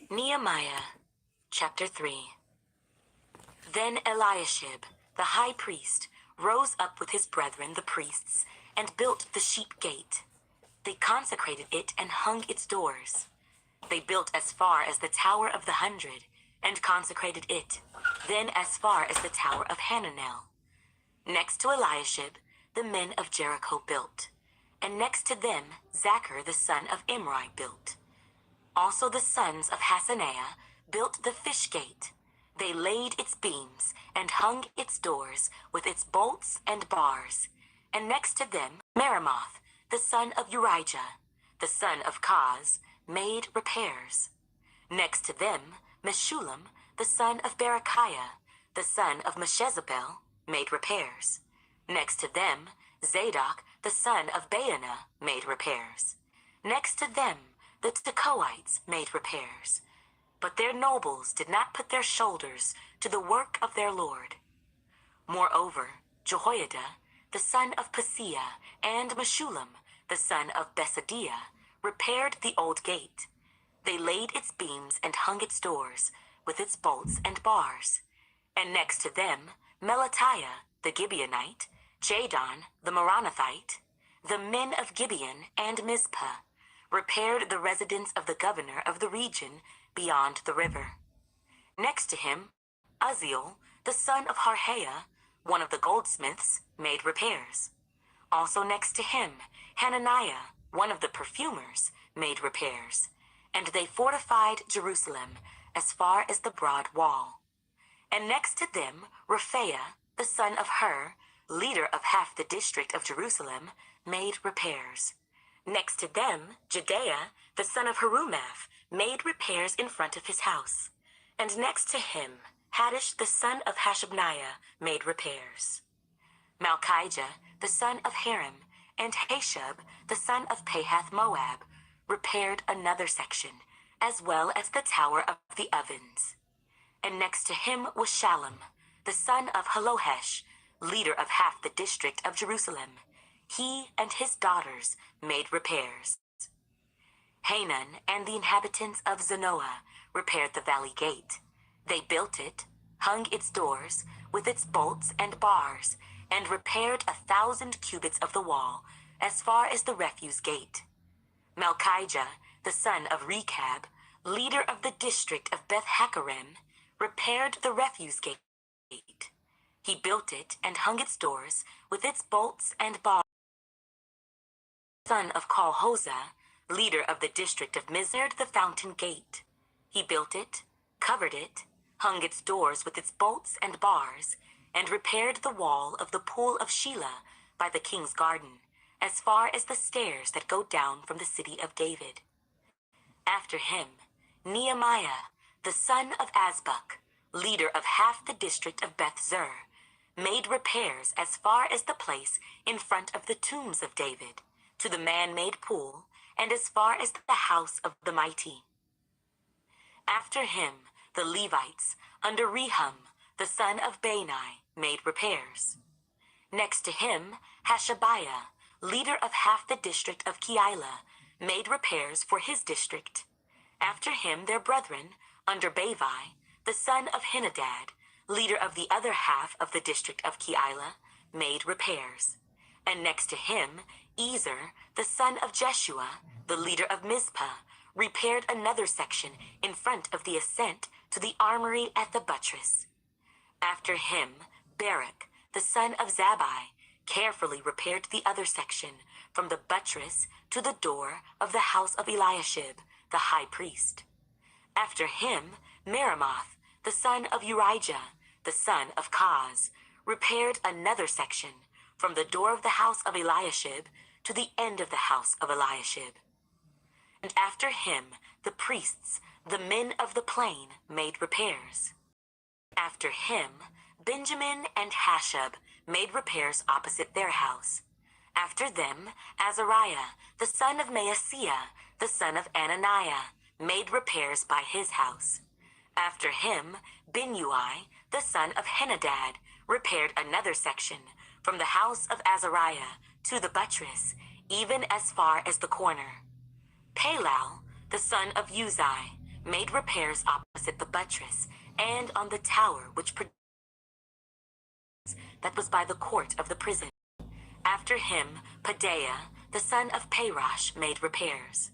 Nehemiah, chapter 3. Then Eliashib, the high priest, rose up with his brethren the priests, and built the sheep gate. They consecrated it and hung its doors. They built as far as the Tower of the 100, and consecrated it, then as far as the Tower of Hananel. Next to Eliashib, the men of Jericho built, and next to them Zachar the son of Imri built. Also the sons of Hassaniah built the fish gate. They laid its beams and hung its doors with its bolts and bars. And next to them Meremoth, the son of Urijah, the son of Koz, made repairs. Next to them Meshullam, the son of Berechiah, the son of Meshezabel, made repairs. Next to them Zadok, the son of Baana, made repairs. Next to them the Tekoites made repairs. But their nobles did not put their shoulders to the work of their Lord. Moreover, Jehoiada, the son of Paseah, and Meshullam, the son of Besadiah, repaired the old gate. They laid its beams and hung its doors with its bolts and bars. And next to them Melatiah, the Gibeonite, Jadon, the Meronothite, the men of Gibeon and Mizpah, repaired the residence of the governor of the region beyond the river. Next to him, Uzziel, the son of Harhaiah, one of the goldsmiths, made repairs. Also next to him, Hananiah, one of the perfumers, made repairs. And they fortified Jerusalem as far as the broad wall. And next to them, Rephaiah, the son of Hur, leader of half the district of Jerusalem, made repairs. Next to them, Jedaiah, the son of Harumaph, made repairs in front of his house. And next to him, Haddish, the son of Hashabniah, made repairs. Malchijah, the son of Harim, and Hashub, the son of Pahath Moab, repaired another section, as well as the Tower of the Ovens. And next to him was Shallum, the son of Halohesh, leader of half the district of Jerusalem. He and his daughters made repairs. Hanan and the inhabitants of Zanoah repaired the valley gate. They built it, hung its doors with its bolts and bars, and repaired 1,000 cubits of the wall as far as the refuse gate. Malchijah, the son of Rechab, leader of the district of Beth-Hakerem, repaired the refuse gate. He built it and hung its doors with its bolts and bars. Son of Kolhozah, leader of the district of Mizard, the fountain gate. He built it, covered it, hung its doors with its bolts and bars, and repaired the wall of the pool of Shelah by the king's garden, as far as the stairs that go down from the city of David. After him, Nehemiah, the son of Azbuk, leader of half the district of Beth-Zur, made repairs as far as the place in front of the tombs of David, to the man-made pool, and as far as the house of the mighty. After him, the Levites, under Rehum, the son of Bani, made repairs. Next to him, Hashabiah, leader of half the district of Keilah, made repairs for his district. After him, their brethren, under Bavi, the son of Henadad, leader of the other half of the district of Keilah, made repairs. And next to him, Ezer, the son of Jeshua, the leader of Mizpah, repaired another section in front of the ascent to the armory at the buttress. After him, Barak, the son of Zabbai, carefully repaired the other section from the buttress to the door of the house of Eliashib, the high priest. After him, Meremoth, the son of Urijah, the son of Koz, repaired another section from the door of the house of Eliashib to the end of the house of Eliashib. And after him, the priests, the men of the plain, made repairs. After him, Benjamin and Hashub made repairs opposite their house. After them, Azariah, the son of Maaseiah, the son of Ananiah, made repairs by his house. After him, Binnui, the son of Henadad, repaired another section from the house of Azariah to the buttress, even as far as the corner. Palal, the son of Uzai, made repairs opposite the buttress and on the tower that was by the court of the prison. After him, Pedaiah, the son of Parosh, made repairs.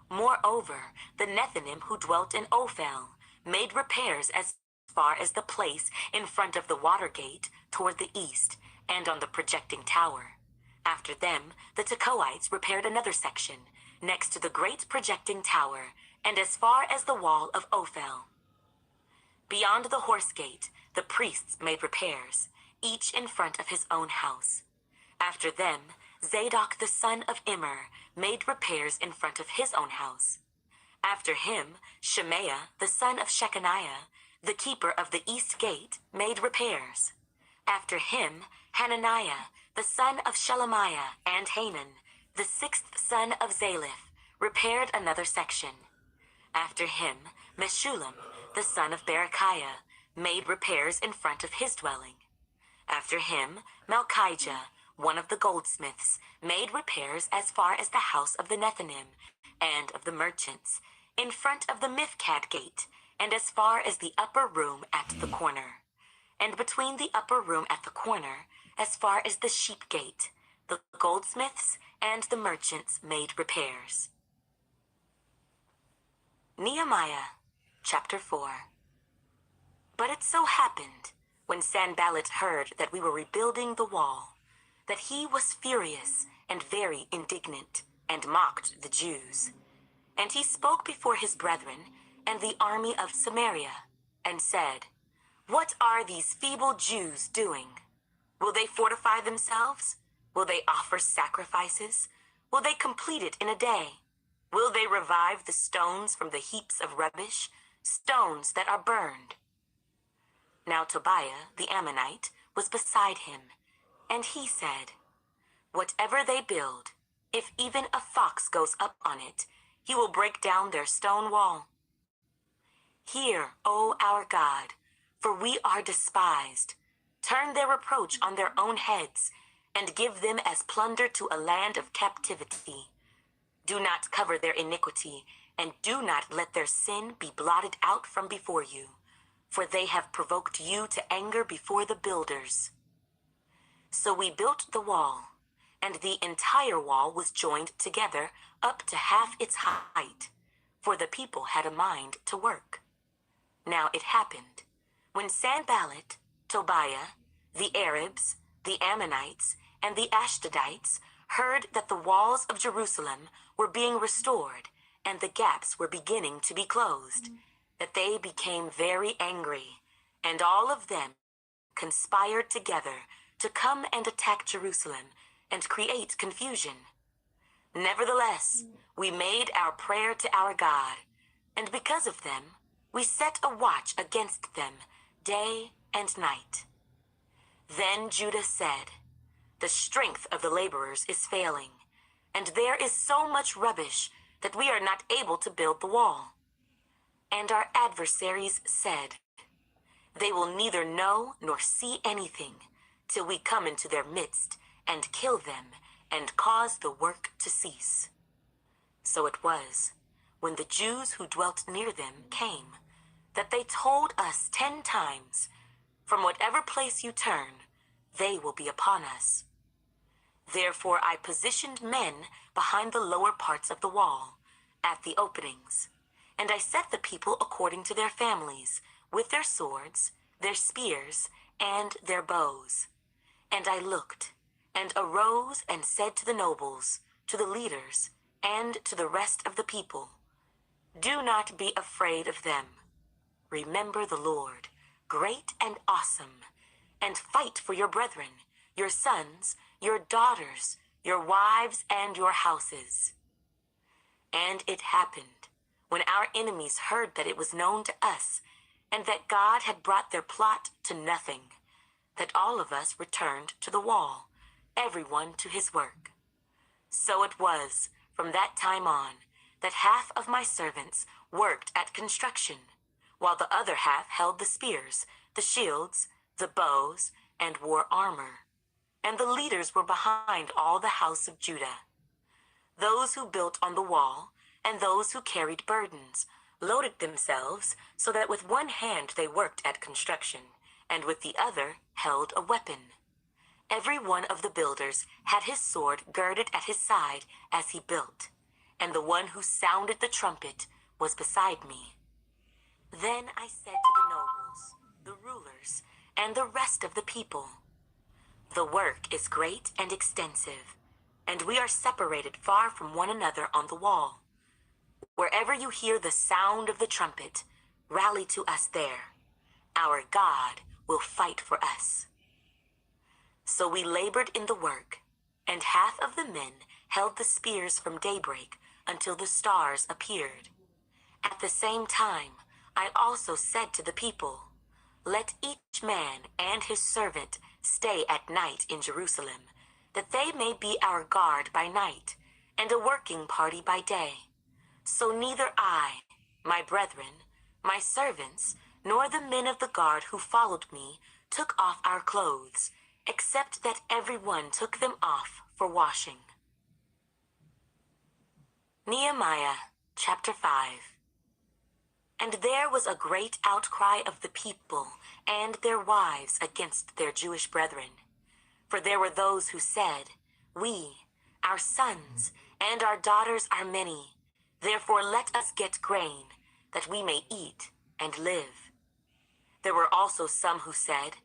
Moreover, the Nethinim who dwelt in Ophel made repairs as far as the place in front of the water gate toward the east and on the projecting tower. After them, the Tekoites repaired another section next to the great projecting tower and as far as the wall of Ophel. Beyond the horse gate, the priests made repairs, each in front of his own house. After them, Zadok the son of Immer made repairs in front of his own house. After him, Shemaiah the son of Shechaniah, the keeper of the east gate, made repairs. After him, Hananiah the son of Shelemiah and Hanan, the sixth son of Zaliph, repaired another section. After him, Meshullam the son of Berechiah made repairs in front of his dwelling. After him, Malchijah, one of the goldsmiths, made repairs as far as the house of the Nethinim and of the merchants, in front of the Mifkad gate, and as far as the upper room at the corner. And between the upper room at the corner, as far as the sheep gate, the goldsmiths and the merchants made repairs. Nehemiah, chapter 4. But it so happened, when Sanballat heard that we were rebuilding the wall, that he was furious and very indignant, and mocked the Jews. And he spoke before his brethren and the army of Samaria, and said, "What are these feeble Jews doing? Will they fortify themselves? Will they offer sacrifices? Will they complete it in a day? Will they revive the stones from the heaps of rubbish, stones that are burned?" Now Tobiah the Ammonite was beside him, and he said, "Whatever they build, if even a fox goes up on it, he will break down their stone wall. Hear, O our God, for we are despised. Turn their reproach on their own heads, and give them as plunder to a land of captivity. Do not cover their iniquity, and do not let their sin be blotted out from before you, for they have provoked you to anger before the builders." So we built the wall, and the entire wall was joined together up to half its height, for the people had a mind to work. Now it happened, when Sanballat, Tobiah, the Arabs, the Ammonites, and the Ashdodites heard that the walls of Jerusalem were being restored and the gaps were beginning to be closed, that they became very angry, and all of them conspired together to come and attack Jerusalem and create confusion. Nevertheless, we made our prayer to our God, and because of them, we set a watch against them day and night. Then Judah said, "The strength of the laborers is failing, and there is so much rubbish that we are not able to build the wall." And our adversaries said, "They will neither know nor see anything till we come into their midst and kill them and cause the work to cease." So it was, when the Jews who dwelt near them came, that they told us 10 times, "From whatever place you turn, they will be upon us." Therefore I positioned men behind the lower parts of the wall, at the openings, and I set the people according to their families, with their swords, their spears, and their bows. And I looked, and arose and said to the nobles, to the leaders, and to the rest of the people, "Do not be afraid of them. Remember the Lord, great and awesome, and fight for your brethren, your sons, your daughters, your wives, and your houses." And it happened, when our enemies heard that it was known to us, and that God had brought their plot to nothing, that all of us returned to the wall, everyone to his work. So it was, from that time on, that half of my servants worked at construction, while the other half held the spears, the shields, the bows, and wore armor. And the leaders were behind all the house of Judah. Those who built on the wall, and those who carried burdens, loaded themselves so that with one hand they worked at construction, and with the other held a weapon. Every one of the builders had his sword girded at his side as he built, and the one who sounded the trumpet was beside me. Then I said to the nobles, the rulers, and the rest of the people, "The work is great and extensive, and we are separated far from one another on the wall. Wherever you hear the sound of the trumpet, rally to us there. Our God will fight for us." So we labored in the work, and half of the men held the spears from daybreak until the stars appeared. At the same time, I also said to the people, "Let each man and his servant stay at night in Jerusalem, that they may be our guard by night, and a working party by day. So neither I, my brethren, my servants, nor the men of the guard who followed me took off our clothes, except that everyone took them off for washing." Nehemiah chapter 5. And there was a great outcry of the people and their wives against their Jewish brethren. For there were those who said, "We, our sons, and our daughters are many. Therefore let us get grain, that we may eat and live." There were also some who said,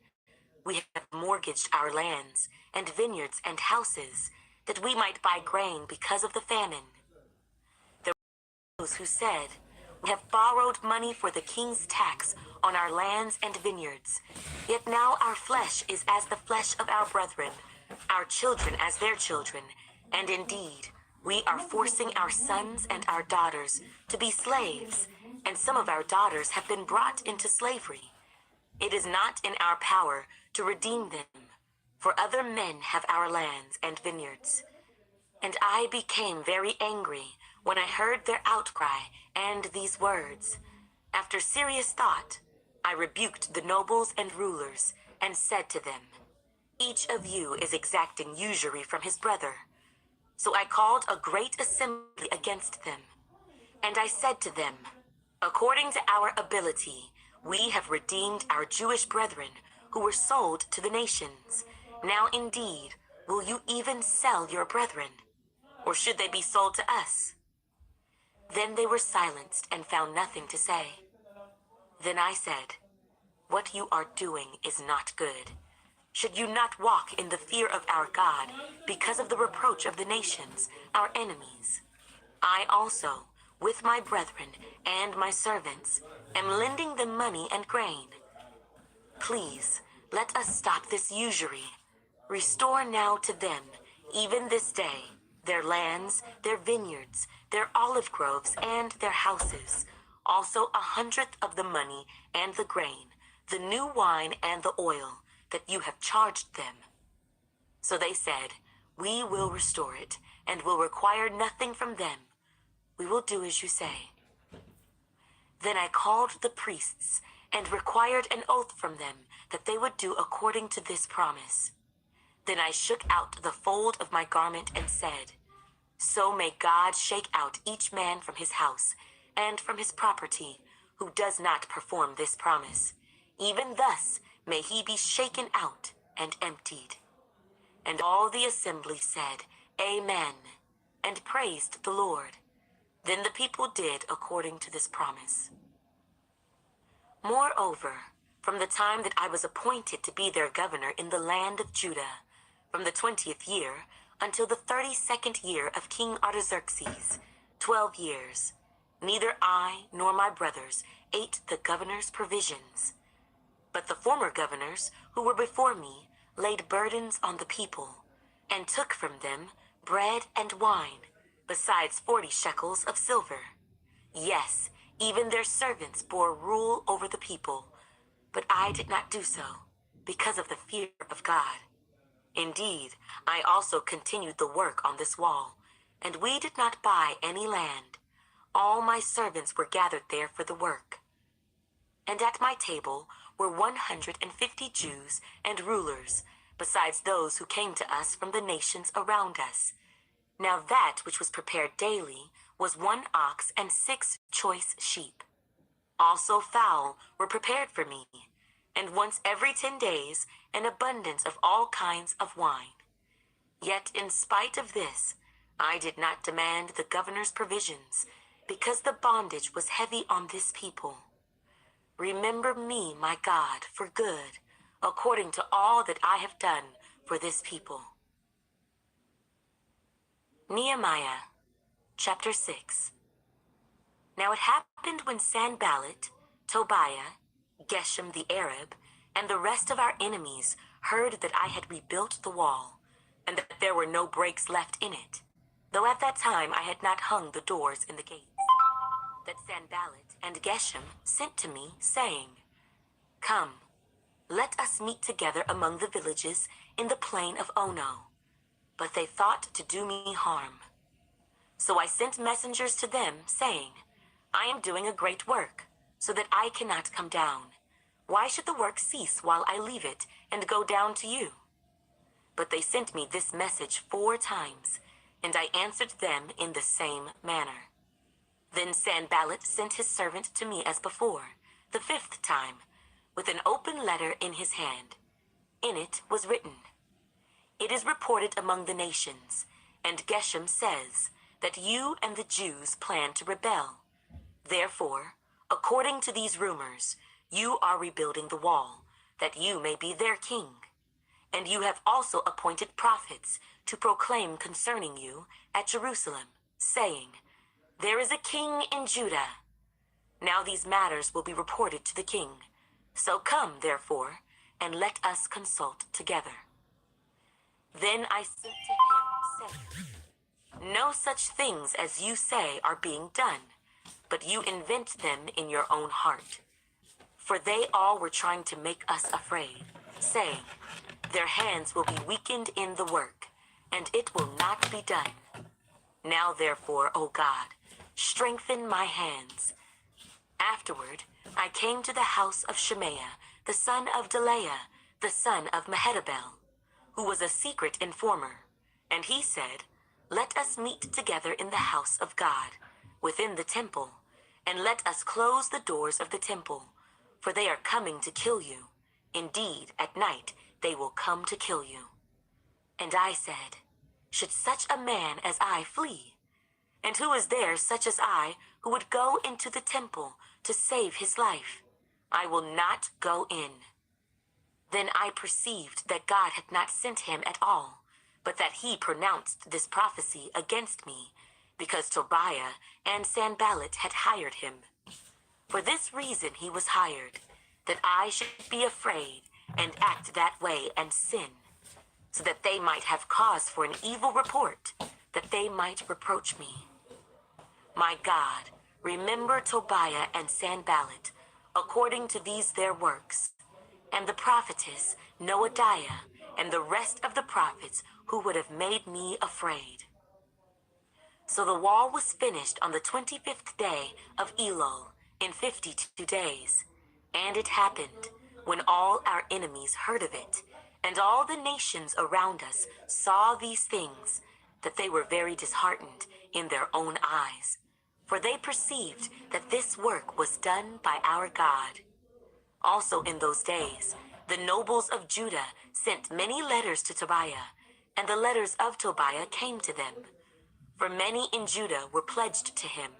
"We have mortgaged our lands and vineyards and houses, that we might buy grain because of the famine." There were those who said, "We have borrowed money for the king's tax on our lands and vineyards. Yet now our flesh is as the flesh of our brethren, our children as their children, and indeed, we are forcing our sons and our daughters to be slaves, and some of our daughters have been brought into slavery. It is not in our power to redeem them, for other men have our lands and vineyards." And I became very angry when I heard their outcry and these words. After serious thought, I rebuked the nobles and rulers and said to them, "Each of you is exacting usury from his brother." So I called a great assembly against them. And I said to them, "According to our ability, we have redeemed our Jewish brethren who were sold to the nations. Now indeed, will you even sell your brethren? Or should they be sold to us?" Then they were silenced and found nothing to say. Then I said, "What you are doing is not good. Should you not walk in the fear of our God because of the reproach of the nations, our enemies? I also, with my brethren and my servants, am lending them money and grain. Please, let us stop this usury. Restore now to them, even this day, their lands, their vineyards, their olive groves, and their houses, also 100th of the money and the grain, the new wine and the oil that you have charged them." So they said, "We will restore it, and will require nothing from them. We will do as you say." Then I called the priests and required an oath from them that they would do according to this promise. Then I shook out the fold of my garment and said, "So may God shake out each man from his house and from his property who does not perform this promise. Even thus may he be shaken out and emptied." And all the assembly said, "Amen," and praised the Lord. Then the people did according to this promise. Moreover, from the time that I was appointed to be their governor in the land of Judah, from the 20th year until the 32nd year of King Artaxerxes, 12 years, neither I nor my brothers ate the governor's provisions. But the former governors who were before me laid burdens on the people, and took from them bread and wine, besides 40 shekels of silver. Yes, even their servants bore rule over the people, but I did not do so, because of the fear of God. Indeed, I also continued the work on this wall, and we did not buy any land. All my servants were gathered there for the work. And at my table were 150 Jews and rulers, besides those who came to us from the nations around us. Now that which was prepared daily was 1 ox and 6 choice sheep. Also fowl were prepared for me, and once every 10 days an abundance of all kinds of wine. Yet in spite of this, I did not demand the governor's provisions, because the bondage was heavy on this people. Remember me, my God, for good, according to all that I have done for this people. Nehemiah, chapter 6. Now it happened when Sanballat, Tobiah, Geshem the Arab, and the rest of our enemies heard that I had rebuilt the wall, and that there were no breaks left in it, though at that time I had not hung the doors in the gates, that Sanballat and Geshem sent to me, saying, Come, let us meet together among the villages in the plain of Ono. But they thought to do me harm. So I sent messengers to them, saying, I am doing a great work, so that I cannot come down. Why should the work cease while I leave it and go down to you? But they sent me this message 4 times, and I answered them in the same manner. Then Sanballat sent his servant to me as before, the 5th time, with an open letter in his hand. In it was written, It is reported among the nations, and Geshem says that you and the Jews plan to rebel. Therefore, according to these rumors, you are rebuilding the wall, that you may be their king. And you have also appointed prophets to proclaim concerning you at Jerusalem, saying, There is a king in Judah. Now these matters will be reported to the king. So come, therefore, and let us consult together. Then I said to him, saying, No such things as you say are being done, but you invent them in your own heart. For they all were trying to make us afraid, saying, Their hands will be weakened in the work, and it will not be done. Now therefore, O God, strengthen my hands. Afterward, I came to the house of Shemaiah, the son of Delaiah, the son of Mehetabel, who was a secret informer. And he said, Let us meet together in the house of God, within the temple, and let us close the doors of the temple, for they are coming to kill you. Indeed, at night they will come to kill you. And I said, Should such a man as I flee? And who is there such as I who would go into the temple to save his life? I will not go in. Then I perceived that God had not sent him at all, but that he pronounced this prophecy against me, because Tobiah and Sanballat had hired him. For this reason he was hired, that I should be afraid and act that way and sin, so that they might have cause for an evil report, that they might reproach me. My God, remember Tobiah and Sanballat, according to these their works, and the prophetess Noadiah, and the rest of the prophets who would have made me afraid. So the wall was finished on the 25th day of Elul, in 52 days. And it happened, when all our enemies heard of it, and all the nations around us saw these things, that they were very disheartened in their own eyes, for they perceived that this work was done by our God. Also in those days, the nobles of Judah sent many letters to Tobiah, and the letters of Tobiah came to them. For many in Judah were pledged to him,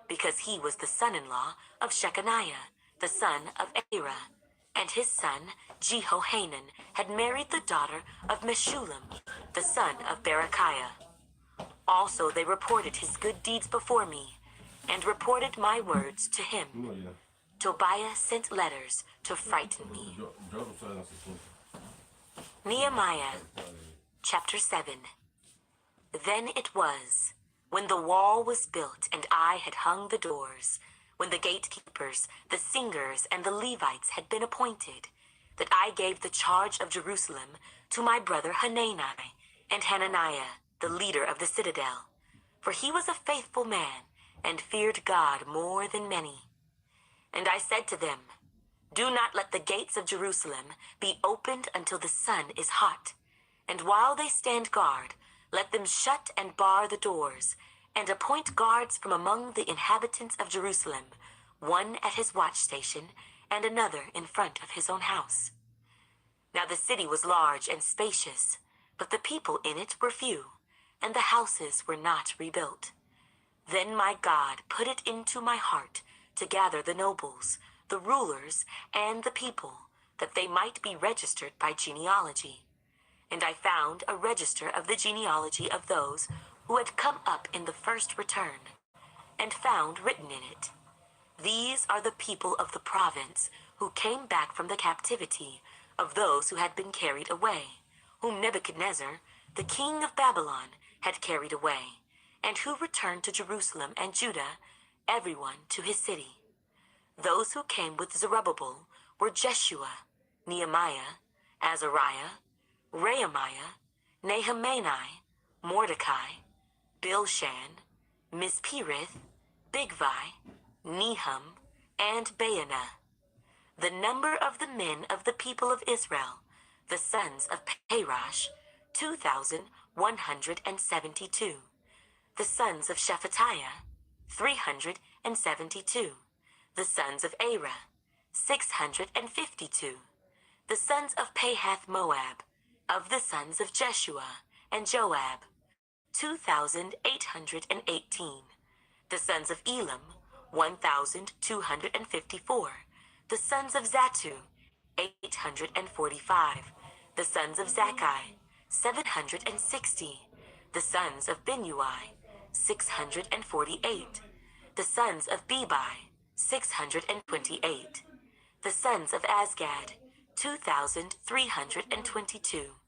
because he was the son-in-law of Shechaniah, the son of Era, and his son Jehohanan had married the daughter of Meshullam, the son of Berechiah. Also they reported his good deeds before me, and reported my words to him. Tobiah sent letters to frighten me. Nehemiah, chapter 7. Then it was, when the wall was built and I had hung the doors, when the gatekeepers, the singers, and the Levites had been appointed, that I gave the charge of Jerusalem to my brother Hanani and Hananiah, the leader of the citadel. For he was a faithful man, and feared God more than many. And I said to them, Do not let the gates of Jerusalem be opened until the sun is hot, and while they stand guard, let them shut and bar the doors, and appoint guards from among the inhabitants of Jerusalem, one at his watch station and another in front of his own house. Now the city was large and spacious, but the people in it were few, and the houses were not rebuilt. Then my God put it into my heart to gather the nobles, the rulers, and the people, that they might be registered by genealogy. And I found a register of the genealogy of those who had come up in the first return, and found written in it, "These are the people of the province who came back from the captivity of those who had been carried away, whom Nebuchadnezzar, the king of Babylon, had carried away, and who returned to Jerusalem and Judah, everyone to his city. Those who came with Zerubbabel were Jeshua, Nehemiah, Azariah, Rehemiah, Nehemiah, Mordecai, Bilshan, Mispirith, Bigvai, Nehum, and Baanah. The number of the men of the people of Israel, the sons of Parosh, 2,172. The sons of Shephatiah, 372. The sons of Arah, 652. The sons of Pahath Moab, of the sons of Jeshua and Joab, 2,818. The sons of Elam, 1,254. The sons of Zatu, 845. The sons of Zakkai, 760. The sons of Binui, 648. The sons of Bebai, 628. The sons of Azgad, 2,322.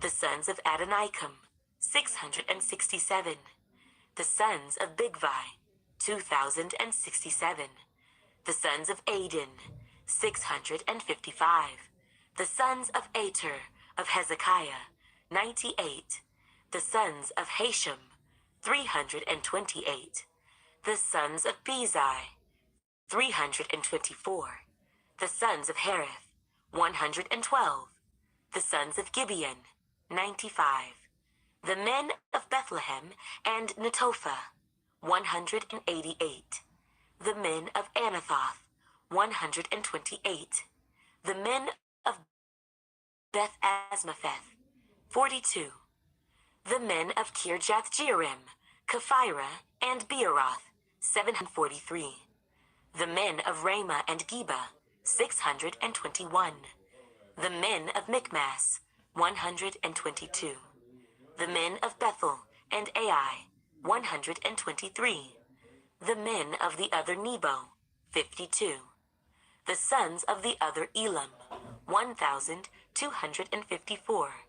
The sons of Adonikam, 667. The sons of Bigvai, 2,067. The sons of Adin, 655. The sons of Ater of Hezekiah, 98. The sons of Hashem, 328. The sons of Bezai, 324. The sons of Harith, 112. The sons of Gibeon, 95. The men of Bethlehem and Netophah, 188. The men of Anathoth, 128. The men of Beth Asmapheth, 42. The men of Kirjath-jearim, Kephirah, and Beeroth, 743. The men of Ramah and Geba, 621. The men of Michmas, 122. The men of Bethel and Ai, 123. The men of the other Nebo, 52. The sons of the other Elam, 1,254.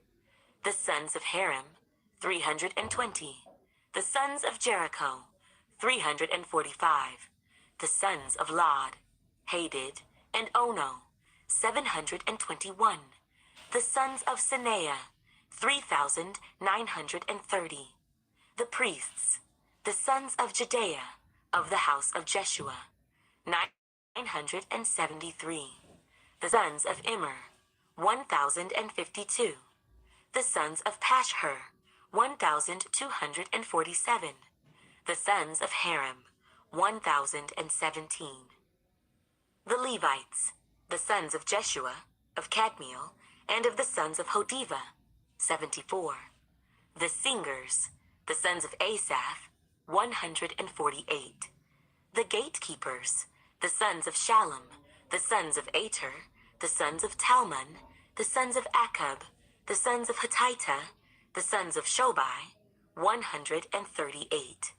The sons of Haram, 320. The sons of Jericho, 345. The sons of Lod, Hadid, and Ono, 721. The sons of Sineah, 3,930. The priests, the sons of Jedaiah, of the house of Jeshua, 973. The sons of Immer, 1,052. The sons of Pashhur, 1,247. The sons of Haram, 1,017. The Levites, the sons of Jeshua, of Kadmiel, and of the sons of Hodiva, 74. The singers, the sons of Asaph, 148. The gatekeepers, the sons of Shallum, the sons of Ater, the sons of Talmon, the sons of Akub, the sons of Hatita, the sons of Shobai, 138.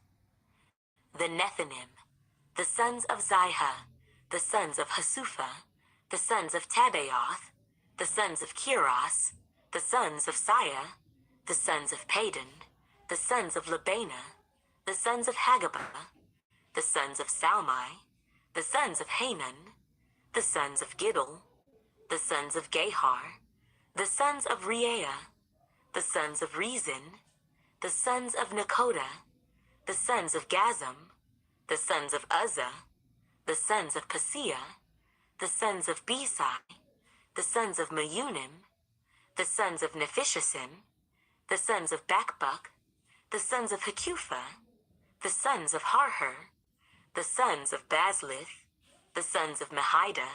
The Nethinim, the sons of Ziha, the sons of Hasupha, the sons of Tabaoth, the sons of Kiros, the sons of Siah, the sons of Padon, the sons of Labana, the sons of Hagabah, the sons of Salmai, the sons of Hanan, the sons of Giddel, the sons of Gahar, the sons of Reaiah, the sons of Rezin, the sons of Nakoda, the sons of Gazam, the sons of Uzzah, the sons of Paseah, the sons of Besai, the sons of Meunim, the sons of Nephishasim, the sons of Bakbuk, the sons of Hakupha, the sons of Harhur, the sons of Bazlith, the sons of Mehida,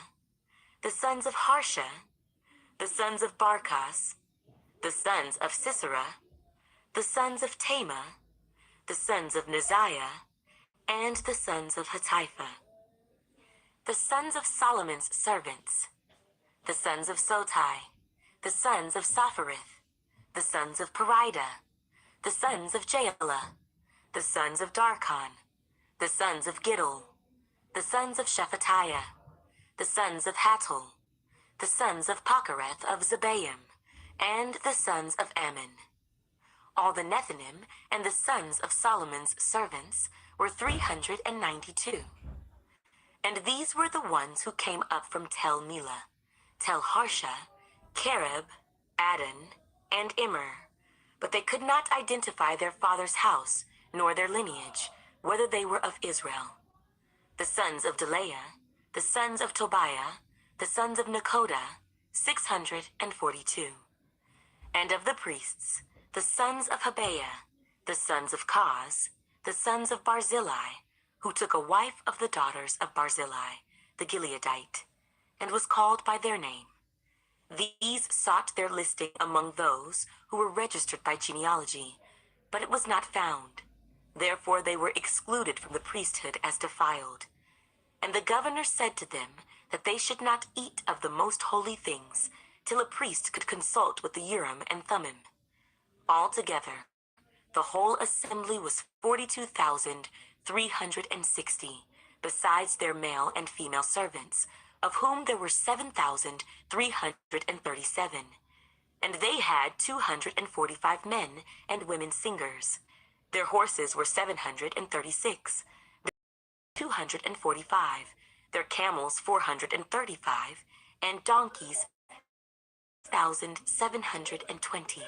the sons of Harsha, the sons of Barkos, the sons of Sisera, the sons of Tema, the sons of Neziah, and the sons of Hatipha. The sons of Solomon's servants, the sons of Sotai, the sons of Sapharith, the sons of Perida, the sons of Jaala, the sons of Darkon, the sons of Giddel, the sons of Shephatiah, the sons of Hattul, the sons of Pochereth of Zebaim, and the sons of Ammon. All the Nethinim and the sons of Solomon's servants were 392. And these were the ones who came up from Tel Melah, Tel Harsha, Kerib, Adon, and Immer. But they could not identify their father's house, nor their lineage, whether they were of Israel. The sons of Delaiah, the sons of Tobiah, the sons of Nekoda, 642. And of the priests, the sons of Habeah, the sons of Koz, the sons of Barzillai, who took a wife of the daughters of Barzillai, the Gileadite, and was called by their name. These sought their listing among those who were registered by genealogy, but it was not found. Therefore they were excluded from the priesthood as defiled. And the governor said to them that they should not eat of the most holy things till a priest could consult with the Urim and Thummim. Altogether, the whole assembly was 42,360, besides their male and female servants, of whom there were 7,337. And they had 245 men and women singers. Their horses were 736, 245, their camels 435, and donkeys 1,720.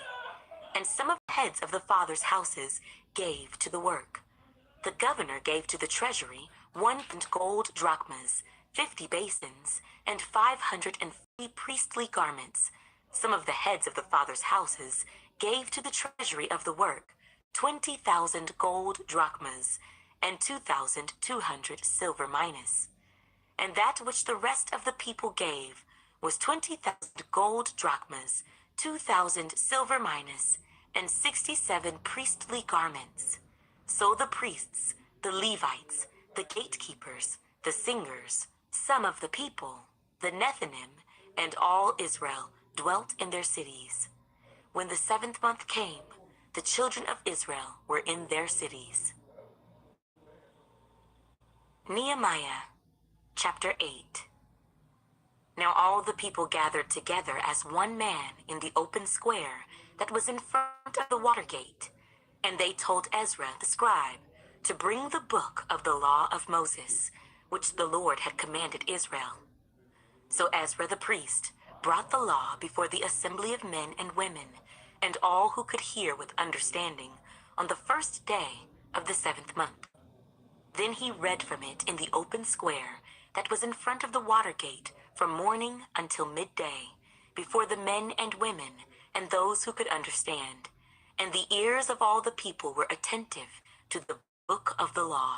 And some of the heads of the fathers' houses gave to the work. The governor gave to the treasury 1,000 gold drachmas, 50 basins, and 550 priestly garments. Some of the heads of the fathers' houses gave to the treasury of the work 20,000 gold drachmas, and 2,200 silver minas. And that which the rest of the people gave was 20,000 gold drachmas, 2,000 silver minas, and 67 priestly garments. So the priests, the Levites, the gatekeepers, the singers, some of the people, the Nethinim, and all Israel dwelt in their cities. When the 7th month came, the children of Israel were in their cities. Nehemiah, chapter 8. Now all the people gathered together as one man in the open square that was in front of the water gate, and they told Ezra the scribe to bring the book of the law of Moses, which the Lord had commanded Israel. So Ezra the priest brought the law before the assembly of men and women, and all who could hear with understanding, on the first day of the 7th month. Then he read from it in the open square that was in front of the water gate from morning until midday, before the men and women and those who could understand, and the ears of all the people were attentive to the book of the law.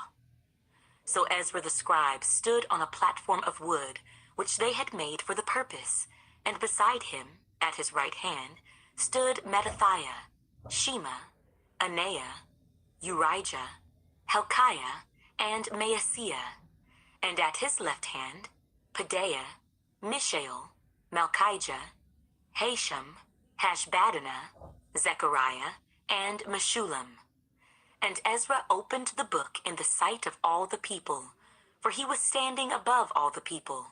So Ezra the scribe stood on a platform of wood, which they had made for the purpose, and beside him, at his right hand, stood Mattithiah, Shema, Anaiah, Urijah, Helkiah, and Maaseiah, and at his left hand, Pedaiah, Mishael, Malchijah, Hashum, Hashbaddanah, Zechariah, and Meshullam. And Ezra opened the book in the sight of all the people, for he was standing above all the people.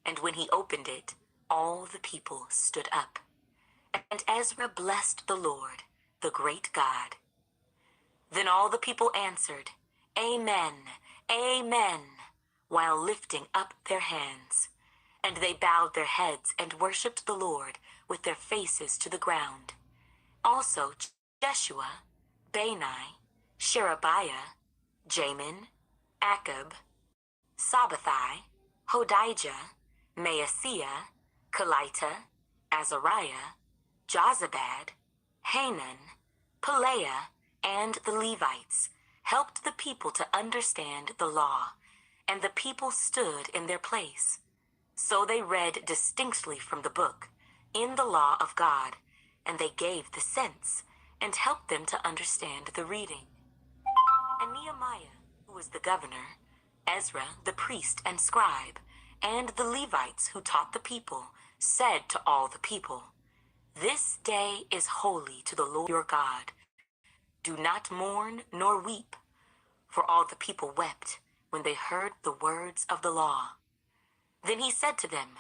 And when he opened it, all the people stood up. And Ezra blessed the Lord, the great God. Then all the people answered, Amen, Amen, while lifting up their hands. And they bowed their heads and worshipped the Lord with their faces to the ground. Also Jeshua, Bani, Sherebiah, Jamin, Akab, Sabbathai, Hodijah, Maaseiah, Kelita, Azariah, Jozabad, Hanan, Pelaiah, and the Levites helped the people to understand the law, and the people stood in their place. So they read distinctly from the book, in the law of God, and they gave the sense and helped them to understand the reading. And Nehemiah, who was the governor, Ezra, the priest and scribe, and the Levites who taught the people, said to all the people, "This day is holy to the Lord your God. Do not mourn nor weep." For all the people wept when they heard the words of the law. Then he said to them,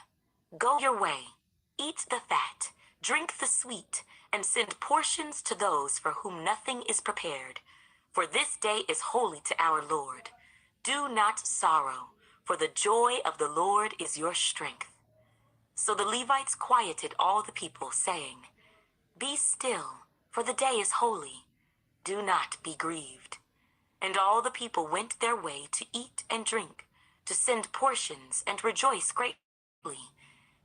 "Go your way, eat the fat, drink the sweet, and send portions to those for whom nothing is prepared. For this day is holy to our Lord. Do not sorrow, for the joy of the Lord is your strength." So the Levites quieted all the people, saying, "Be still, for the day is holy. Do not be grieved." And all the people went their way to eat and drink, to send portions and rejoice greatly,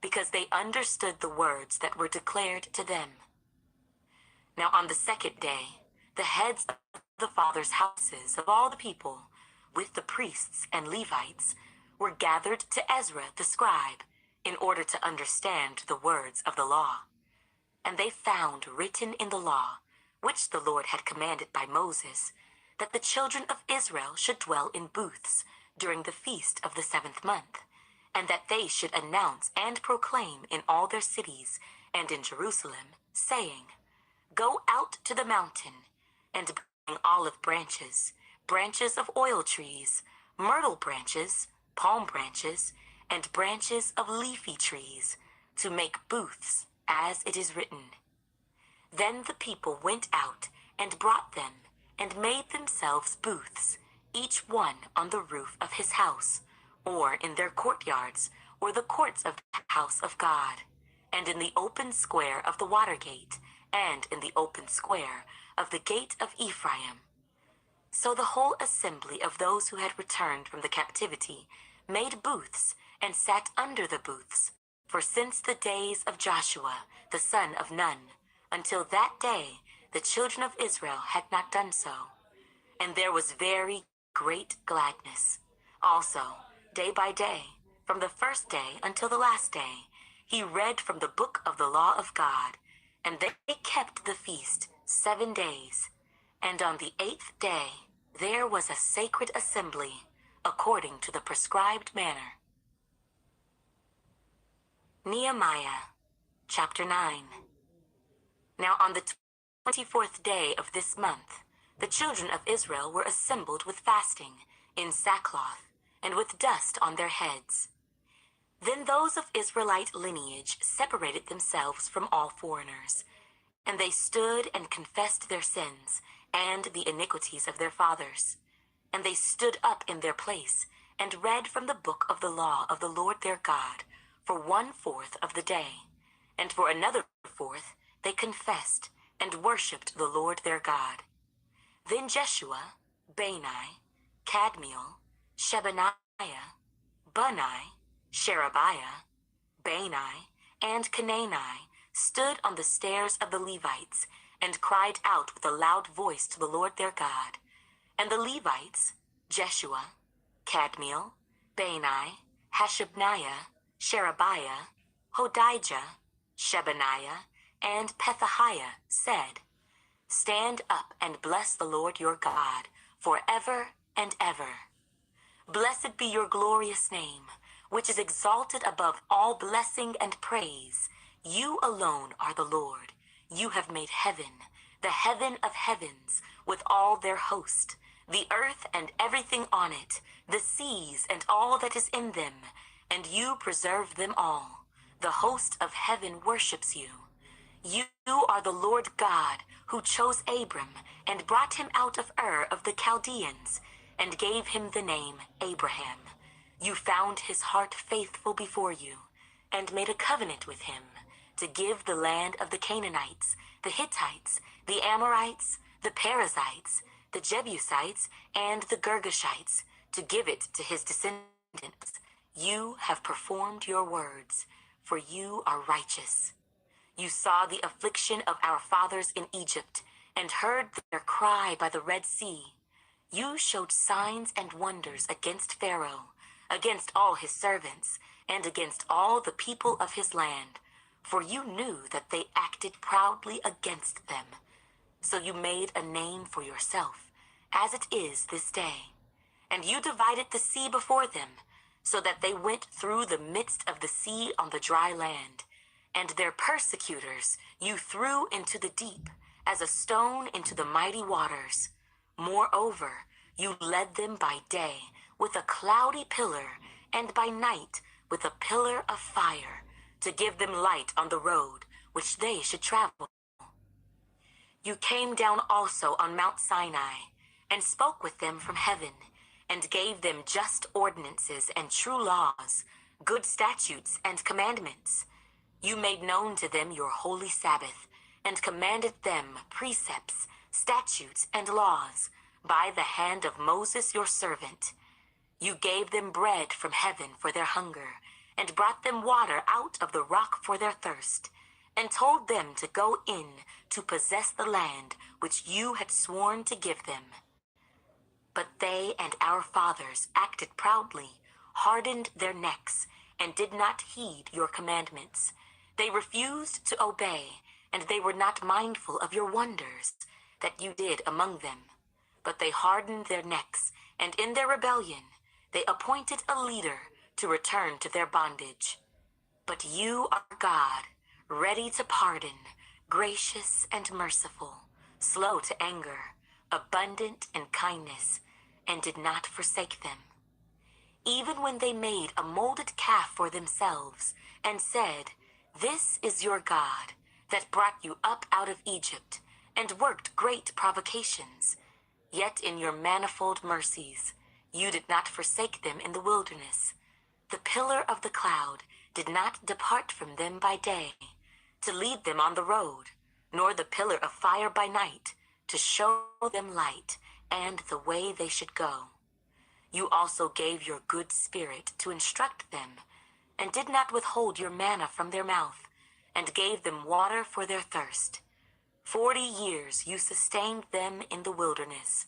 because they understood the words that were declared to them. Now on the second day, the heads of the fathers' houses of all the people, with the priests and Levites, were gathered to Ezra the scribe, in order to understand the words of the law. And they found written in the law, which the Lord had commanded by Moses, that the children of Israel should dwell in booths during the feast of the 7th month, and that they should announce and proclaim in all their cities and in Jerusalem, saying, "Go out to the mountain, and bring olive branches, branches of oil trees, myrtle branches, palm branches, and branches of leafy trees, to make booths, as it is written." Then the people went out and brought them, and made themselves booths, each one on the roof of his house, or in their courtyards, or the courts of the house of God, and in the open square of the water gate, and in the open square of the gate of Ephraim. So the whole assembly of those who had returned from the captivity made booths, and sat under the booths, for since the days of Joshua, the son of Nun, until that day, the children of Israel had not done so. And there was very great gladness. Also, day by day, from the first day until the last day, he read from the book of the law of God, and they kept the feast 7 days. And on the 8th day, there was a sacred assembly, according to the prescribed manner. Nehemiah, chapter 9. Now on the 24th day of this month, the children of Israel were assembled with fasting, in sackcloth, and with dust on their heads. Then those of Israelite lineage separated themselves from all foreigners, and they stood and confessed their sins and the iniquities of their fathers. And they stood up in their place, and read from the book of the law of the Lord their God, for 1/4 of the day, and for another 1/4 they confessed and worshipped the Lord their God. Then Jeshua, Bani, Kadmiel, Shebaniah, Bunni, Sherebiah, Bani, and Canaani stood on the stairs of the Levites, and cried out with a loud voice to the Lord their God. And the Levites, Jeshua, Kadmiel, Bani, Hashabniah, Sherebiah, Hodijah, Shebaniah, and Pethahiah, said, "Stand up and bless the Lord your God forever and ever. Blessed be your glorious name, which is exalted above all blessing and praise. You alone are the Lord. You have made heaven, the heaven of heavens, with all their host, the earth and everything on it, the seas and all that is in them, and you preserve them all. The host of heaven worships you. You are the Lord God, who chose Abram and brought him out of Ur of the Chaldeans, and gave him the name Abraham. You found his heart faithful before you, and made a covenant with him, to give the land of the Canaanites, the Hittites, the Amorites, the Perizzites, the Jebusites, and the Girgashites, to give it to his descendants. You have performed your words, for you are righteous. You saw the affliction of our fathers in Egypt, and heard their cry by the Red Sea. You showed signs and wonders against Pharaoh, against all his servants, and against all the people of his land, for you knew that they acted proudly against them. So you made a name for yourself, as it is this day. And you divided the sea before them, so that they went through the midst of the sea on the dry land. And their persecutors you threw into the deep, as a stone into the mighty waters. Moreover, you led them by day with a cloudy pillar, and by night with a pillar of fire, to give them light on the road which they should travel. You came down also on Mount Sinai, and spoke with them from heaven, and gave them just ordinances and true laws, good statutes and commandments. You made known to them your holy Sabbath, and commanded them precepts, statutes, and laws, by the hand of Moses your servant. You gave them bread from heaven for their hunger, and brought them water out of the rock for their thirst, and told them to go in to possess the land which you had sworn to give them. But they and our fathers acted proudly, hardened their necks, and did not heed your commandments. They refused to obey, and they were not mindful of your wonders that you did among them. But they hardened their necks, and in their rebellion they appointed a leader to return to their bondage. But you are God, ready to pardon, gracious and merciful, slow to anger, abundant in kindness, and did not forsake them. Even when they made a molded calf for themselves, and said, "This is your God, that brought you up out of Egypt, and worked great provocations," yet in your manifold mercies you did not forsake them in the wilderness. The pillar of the cloud did not depart from them by day, to lead them on the road, nor the pillar of fire by night, to show them light and the way they should go. You also gave your good spirit to instruct them, and did not withhold your manna from their mouth, and gave them water for their thirst. 40 years you sustained them in the wilderness.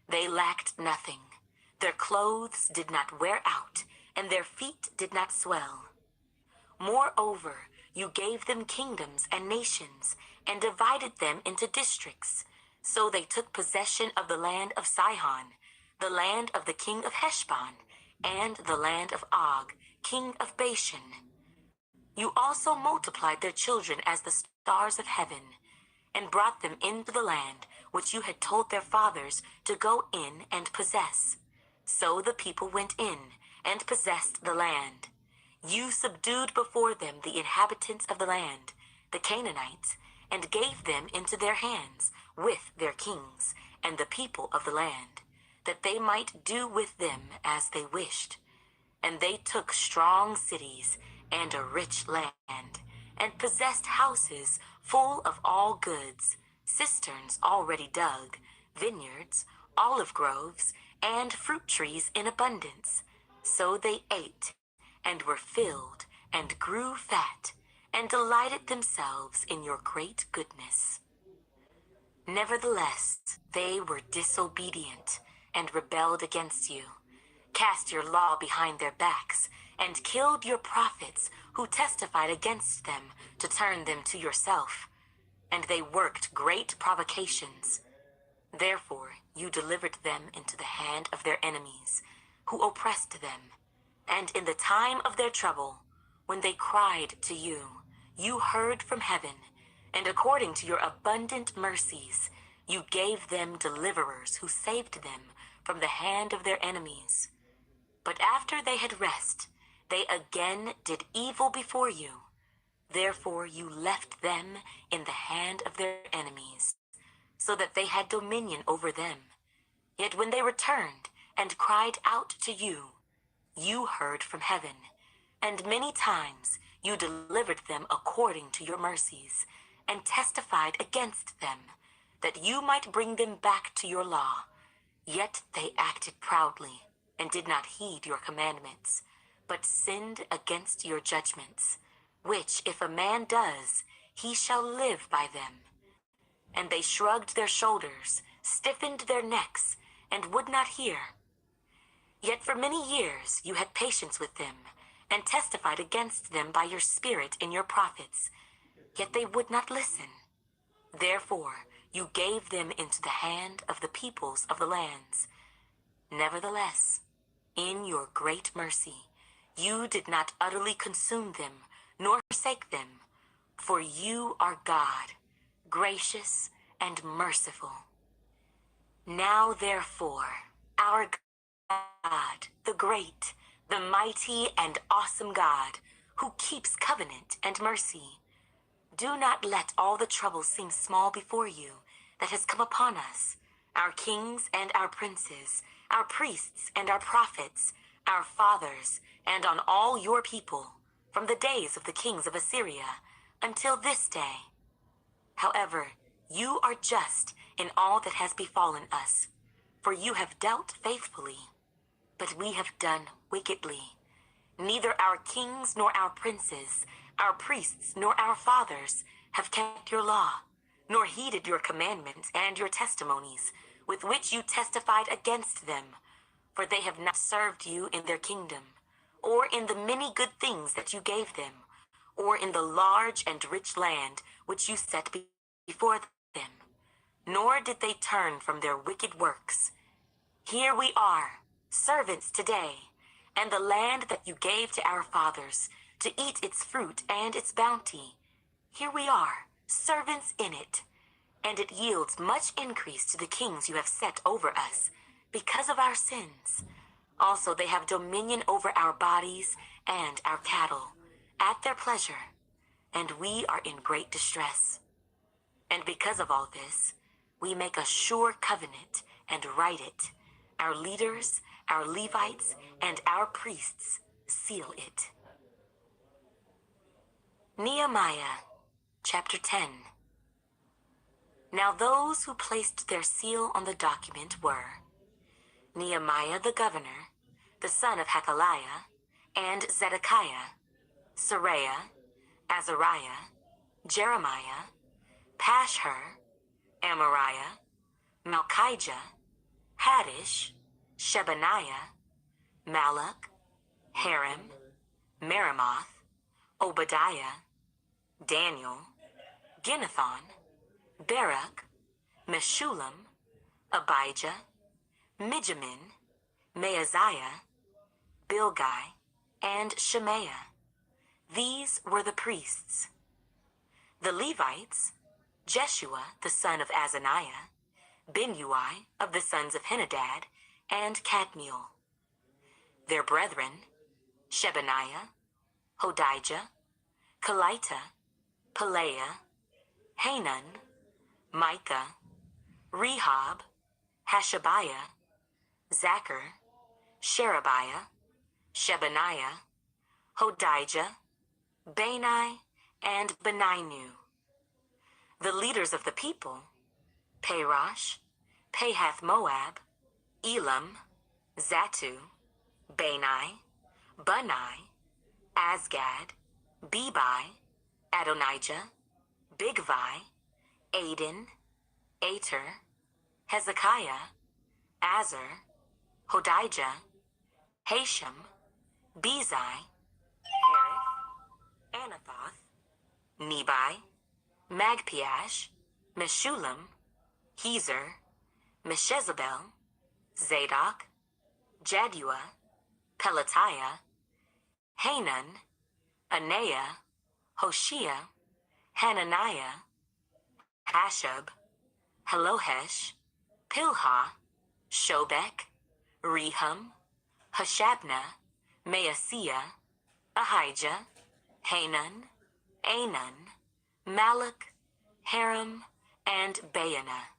They lacked nothing. Their clothes did not wear out, and their feet did not swell. Moreover, you gave them kingdoms and nations, and divided them into districts. So they took possession of the land of Sihon, the land of the king of Heshbon, and the land of Og, king of Bashan. You also multiplied their children as the stars of heaven, and brought them into the land which you had told their fathers to go in and possess. So the people went in and possessed the land. You subdued before them the inhabitants of the land, the Canaanites, and gave them into their hands with their kings and the people of the land, that they might do with them as they wished. And they took strong cities and a rich land, and possessed houses full of all goods, cisterns already dug, vineyards, olive groves, and fruit trees in abundance. So they ate, and were filled, and grew fat, and delighted themselves in your great goodness. Nevertheless, they were disobedient, and rebelled against you, cast your law behind their backs, and killed your prophets who testified against them to turn them to yourself. And they worked great provocations. Therefore you delivered them into the hand of their enemies, who oppressed them. And in the time of their trouble, when they cried to you, you heard from heaven, and according to your abundant mercies, you gave them deliverers who saved them from the hand of their enemies. But after they had rest, they again did evil before you. Therefore you left them in the hand of their enemies, so that they had dominion over them. Yet when they returned and cried out to you, you heard from heaven, and many times you delivered them according to your mercies, and testified against them, that you might bring them back to your law. Yet they acted proudly, and did not heed your commandments, but sinned against your judgments, which if a man does, he shall live by them. And they shrugged their shoulders, stiffened their necks, and would not hear. Yet for many years you had patience with them, and testified against them by your spirit in your prophets, yet they would not listen. Therefore you gave them into the hand of the peoples of the lands. Nevertheless, in your great mercy, you did not utterly consume them, nor forsake them, for you are God, gracious and merciful. Now therefore, our God, the great, the mighty and awesome God, who keeps covenant and mercy, do not let all the trouble seem small before you that has come upon us, our kings and our princes, our priests and our prophets, our fathers, and on all your people, from the days of the kings of Assyria until this day. However, you are just in all that has befallen us, for you have dealt faithfully, but we have done wickedly. Neither our kings nor our princes, our priests nor our fathers have kept your law, nor heeded your commandments and your testimonies, with which you testified against them, for they have not served you in their kingdom, or in the many good things that you gave them, or in the large and rich land which you set before them. Nor did they turn from their wicked works. Here we are, servants today, and the land that you gave to our fathers, to eat its fruit and its bounty. Here we are, servants in it, and it yields much increase to the kings you have set over us, because of our sins. Also they have dominion over our bodies and our cattle, at their pleasure, and we are in great distress. And because of all this, we make a sure covenant and write it. Our leaders, our Levites, and our priests seal it. Nehemiah, chapter 10. Now those who placed their seal on the document were Nehemiah the governor, the son of Hakaliah, and Zedekiah, Seraiah, Azariah, Jeremiah, Pashhur, Amariah, Malchijah, Haddish, Shebaniah, Malach, Harim, Meremoth, Obadiah, Daniel, Ginnethon, Barak, Meshullam, Abijah, Mijamin, Maaziah, Bilgai, and Shemaiah. These were the priests. The Levites, Jeshua the son of Azaniah, Binui of the sons of Henadad, and Kadmiel. Their brethren, Shebaniah, Hodijah, Kelita, Pelaiah, Hanan, Micah, Rehob, Hashabiah, Zachar, Sherebiah, Shebaniah, Hodijah, Bani, and Beninu. The leaders of the people, Parosh, Pahath-Moab, Elam, Zatu, Bani, Bunai, Asgad, Bebai, Adonijah, Bigvai, Aden, Ater, Hezekiah, Azar, Hodijah, Hashem, Bezai, Harith, Anathoth, Nebai, Magpiash, Meshullam, Hezer, Meshezabel, Zadok, Jaddua, Pelatiah, Hanan, Anaiah, Hoshea, Hananiah, Hashab, Halohesh, Pilha, Shobek, Rehum, Hashabnah, Maaseiah, Ahijah, Hanan, Anan, Malach, Harim, and Baanah.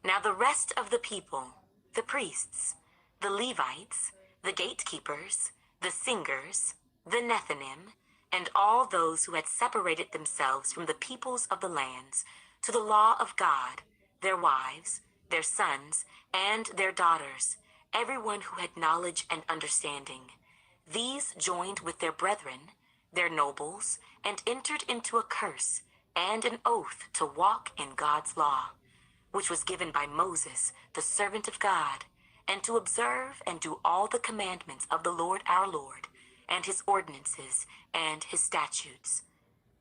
Now the rest of the people, the priests, the Levites, the gatekeepers, the singers, the Nethinim, and all those who had separated themselves from the peoples of the lands to the law of God, their wives, their sons, and their daughters, everyone who had knowledge and understanding, these joined with their brethren, their nobles, and entered into a curse and an oath to walk in God's law, which was given by Moses, the servant of God, and to observe and do all the commandments of the Lord our Lord, and his ordinances and his statutes.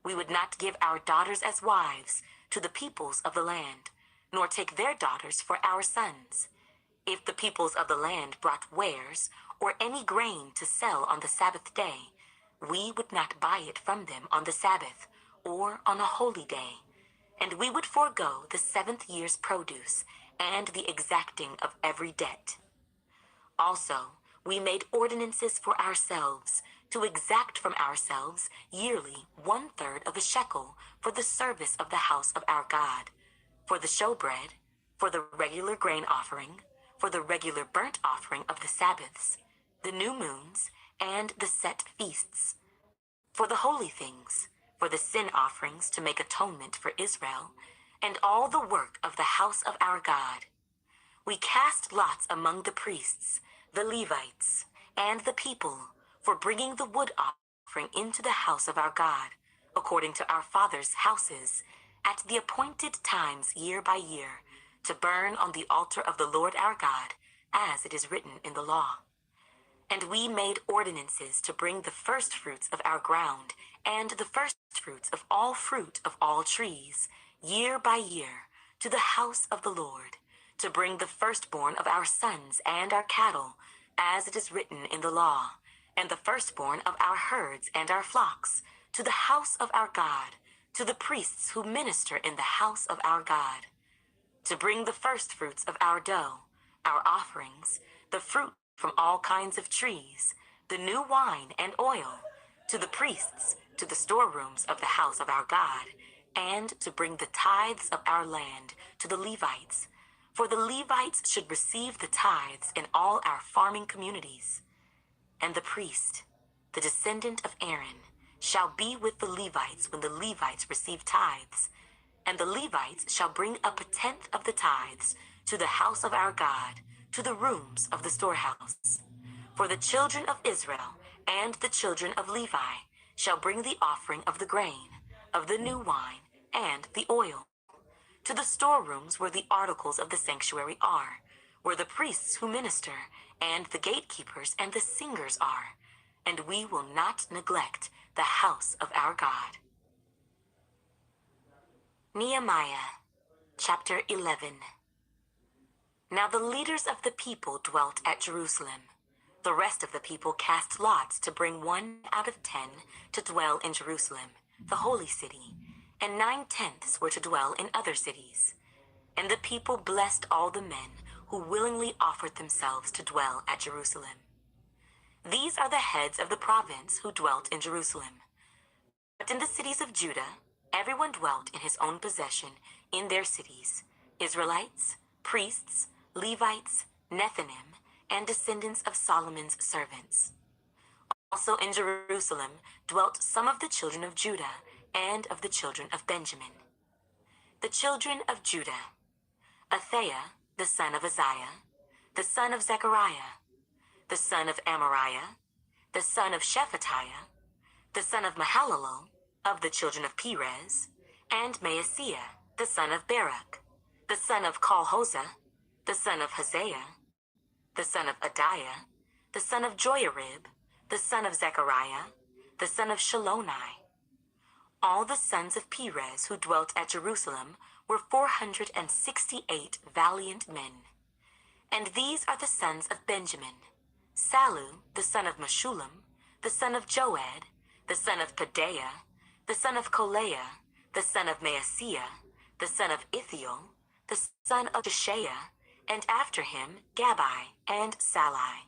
We would not give our daughters as wives to the peoples of the land, nor take their daughters for our sons. If the peoples of the land brought wares or any grain to sell on the Sabbath day, we would not buy it from them on the Sabbath or on a holy day, and we would forego the 7th year's produce and the exacting of every debt. Also, we made ordinances for ourselves to exact from ourselves yearly 1/3 of a shekel for the service of the house of our God, for the showbread, for the regular grain offering, for the regular burnt offering of the Sabbaths, the new moons, and the set feasts, for the holy things, for the sin offerings to make atonement for Israel, and all the work of the house of our God. We cast lots among the priests, the Levites, and the people for bringing the wood offering into the house of our God, according to our fathers' houses, at the appointed times year by year, to burn on the altar of the Lord our God, as it is written in the law. And we made ordinances to bring the first fruits of our ground, and the first fruits of all fruit of all trees, year by year, to the house of the Lord, to bring the firstborn of our sons and our cattle, as it is written in the law, and the firstborn of our herds and our flocks, to the house of our God, to the priests who minister in the house of our God, to bring the firstfruits of our dough, our offerings, the fruit from all kinds of trees, the new wine and oil, to the priests, to the storerooms of the house of our God, and to bring the tithes of our land to the Levites, for the Levites should receive the tithes in all our farming communities. And the priest, the descendant of Aaron, shall be with the Levites when the Levites receive tithes, and the Levites shall bring up 1/10 of the tithes to the house of our God, to the rooms of the storehouse. For the children of Israel and the children of Levi shall bring the offering of the grain, of the new wine, and the oil, to the storerooms where the articles of the sanctuary are, where the priests who minister, and the gatekeepers and the singers are, and we will not neglect the house of our God. Nehemiah, chapter 11. Now the leaders of the people dwelt at Jerusalem. The rest of the people cast lots to bring 1 out of 10 to dwell in Jerusalem, the holy city, and 9/10 were to dwell in other cities. And the people blessed all the men who willingly offered themselves to dwell at Jerusalem. These are the heads of the province who dwelt in Jerusalem. But in the cities of Judah, everyone dwelt in his own possession in their cities, Israelites, priests, Levites, Nethinim, and descendants of Solomon's servants. Also in Jerusalem dwelt some of the children of Judah and of the children of Benjamin. The children of Judah: Athaiah, the son of Uzziah, the son of Zechariah, the son of Amariah, the son of Shephatiah, the son of Mahalalel, of the children of Perez, and Maaseiah, the son of Barak, the son of Col-Hozeh, the son of Hosea, the son of Adiah, the son of Joiarib, the son of Zechariah, the son of Shiloni. All the sons of Perez who dwelt at Jerusalem were 468 valiant men. And these are the sons of Benjamin: Sallu, the son of Meshullam, the son of Joed, the son of Pedaiah, the son of Kolaiah, the son of Maaseiah, the son of Ithiel, the son of Jeshaiah, and after him Gabai and Salai,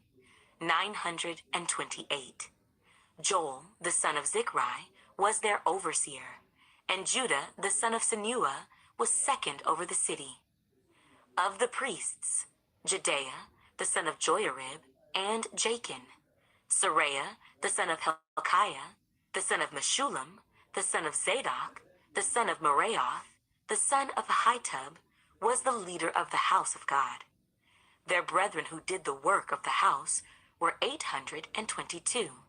928. Joel, the son of Zichri, was their overseer, and Judah, the son of Senua, was second over the city. Of the priests: Jedaiah, the son of Joiarib, and Jachin; Seraiah, the son of Hilkiah, the son of Meshullam, the son of Zadok, the son of Meraioth, the son of Ahitub, was the leader of the house of God. Their brethren who did the work of the house were 822.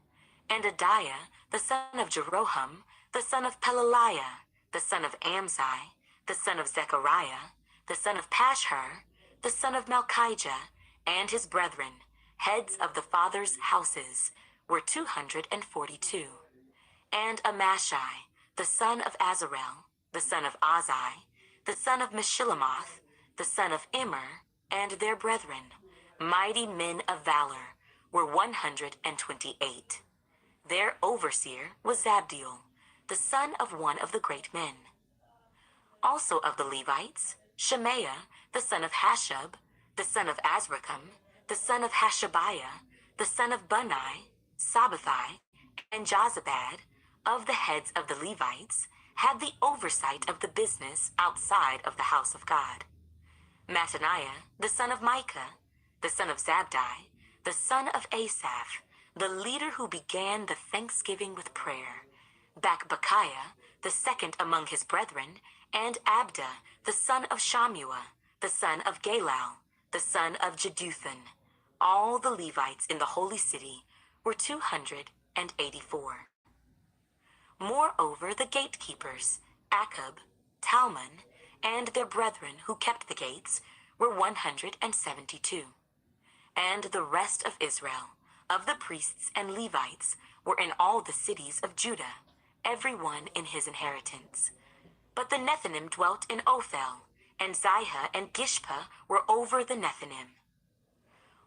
And Adiah, the son of Jeroham, the son of Pelaliah, the son of Amzi, the son of Zechariah, the son of Pashhur, the son of Malchijah, and his brethren, heads of the fathers' houses, were 242. And Amashai, the son of Azarel, the son of Azai, the son of Meshillemoth, the son of Immer, and their brethren, mighty men of valor, were 128. Their overseer was Zabdiel, the son of one of the great men. Also of the Levites, Shemaiah, the son of Hashub, the son of Azrikam, the son of Hashabiah, the son of Bunai, Sabbathai, and Jozabad, of the heads of the Levites, had the oversight of the business outside of the house of God. Mattaniah, the son of Micah, the son of Zabdi, the son of Asaph, the leader who began the thanksgiving with prayer, Bakbukiah, the second among his brethren, and Abda, the son of Shammua, the son of Galal, the son of Jeduthun. All the Levites in the holy city were 284. Moreover, the gatekeepers, Akub, Talmon, and their brethren who kept the gates, were 172. And the rest of Israel, of the priests and Levites, were in all the cities of Judah, every one in his inheritance. But the Nethinim dwelt in Ophel, and Zihah and Gishpa were over the Nethinim.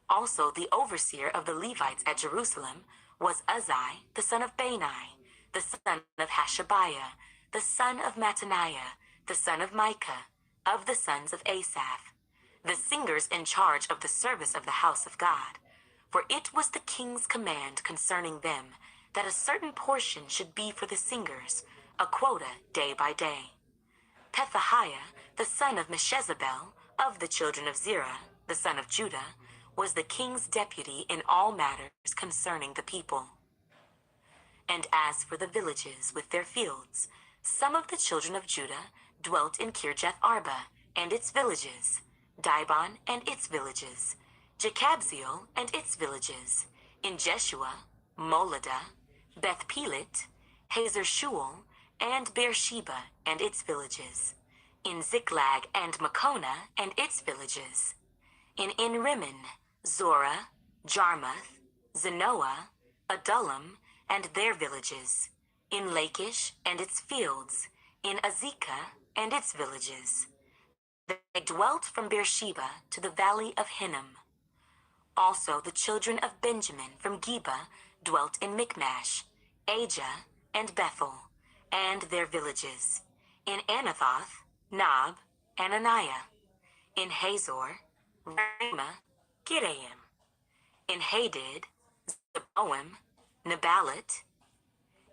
Also the overseer of the Levites at Jerusalem was Uzai, the son of Bani, the son of Hashabiah, the son of Mattaniah, the son of Micah, of the sons of Asaph, the singers in charge of the service of the house of God. For it was the king's command concerning them that a certain portion should be for the singers, a quota day by day. Pethahiah, the son of Meshezabel, of the children of Zerah, the son of Judah, was the king's deputy in all matters concerning the people. And as for the villages with their fields, some of the children of Judah dwelt in Kirjath Arba and its villages, Dibon and its villages, Jekabzeel and its villages, in Jeshua, Moladah, Beth Pelet, Hazer Shual, and Beersheba and its villages, in Ziklag and Makona and its villages, in Rimmon, Zorah, Jarmuth, Zenoah, Adullam, and their villages, in Lachish and its fields, in Azekah and its villages. They dwelt from Beersheba to the valley of Hinnom. Also the children of Benjamin from Geba dwelt in Michmash, Ajah, and Bethel, and their villages, in Anathoth, Nob, Ananiah, in Hazor, Ramah, Gideam, in Hadid, Zeboim, Nebalat,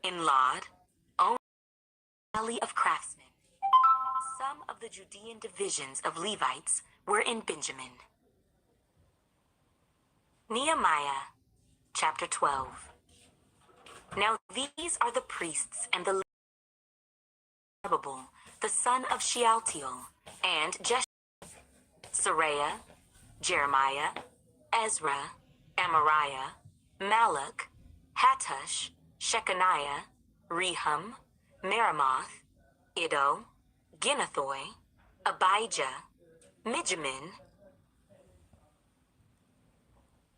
in Lod, On, valley of craftsmen. Some of the Judean divisions of Levites were in Benjamin. Nehemiah, chapter 12. Now these are the priests and the Zerubbabel, the son of Shealtiel, and Jeshua, Seraiah, Jeremiah, Ezra, Amariah, Malach, Hattush, Shechaniah, Rehum, Meremoth, Iddo, Ginnathoi, Abijah, Mijamin,